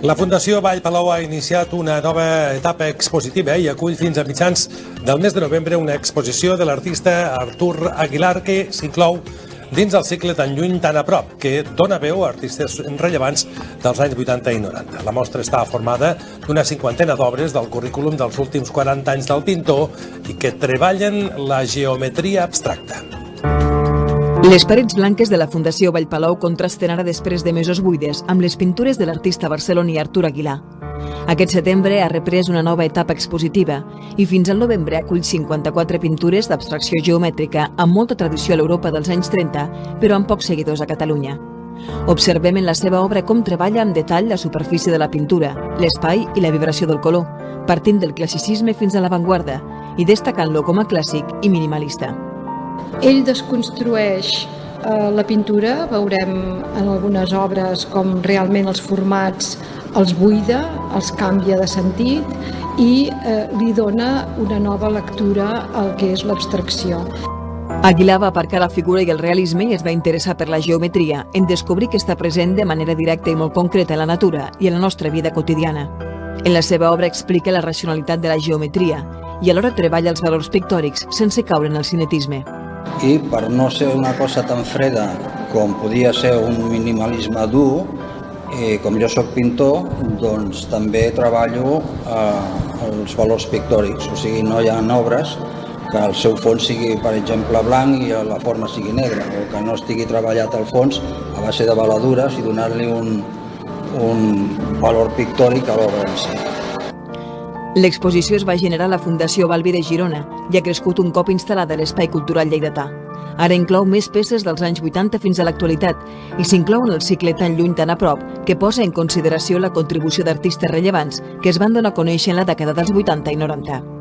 La Fundació Vall Palau ha iniciat una nova etapa expositiva i acull fins a mitjans del mes de novembre una exposició de l'artista Artur Aguilar que s'inclou dins el cicle Tan lluny, tan a prop, que dona veu a artistes rellevants dels anys 80 i 90. La mostra està formada d'una 50 d'obres del currículum dels últims 40 anys del pintor i que treballen la geometria abstracta. Les parets blanques de la Fundació Vall Palau contrasten ara després de mesos buides amb les pintures de l'artista barceloní Artur Aguilar. Aquest setembre ha reprès una nova etapa expositiva i fins al novembre acull 54 pintures d'abstracció geomètrica amb molta tradició a l'Europa dels anys 30, però amb pocs seguidors a Catalunya. Observem en la seva obra com treballa amb detall la superfície de la pintura, l'espai i la vibració del color, partint del classicisme fins a l'avantguarda i destacant-lo com a clàssic i minimalista. Ell desconstrueix la pintura, veurem en algunes obres com realment els formats els buida, els canvia de sentit i li dona una nova lectura al que és l'abstracció. Aguilar va aparcar la figura i el realisme i es va interessar per la geometria, en descobrir que està present de manera directa i molt concreta en la natura i en la nostra vida quotidiana. En la seva obra explica la racionalitat de la geometria i alhora treballa els valors pictòrics sense caure en el cinetisme. I per no ser una cosa tan freda com podia ser un minimalisme dur, com jo soc pintor, doncs també treballo els valors pictòrics, o sigui, no hi ha obres que el seu fons sigui, per exemple, blanc i la forma sigui negra, o que no estigui treballat al fons a base de veladures i donar-li un valor pictòric a l'obra en si. L'exposició es va generar a la Fundació Balbi de Girona i ha crescut un cop instal·lada a l'Espai Cultural Lleidatà. Ara inclou més peces dels anys 80 fins a l'actualitat i s'inclou en el cicle Tan lluny, tan a prop, que posa en consideració la contribució d'artistes rellevants que es van donar a conèixer en la dècada dels 80 i 90.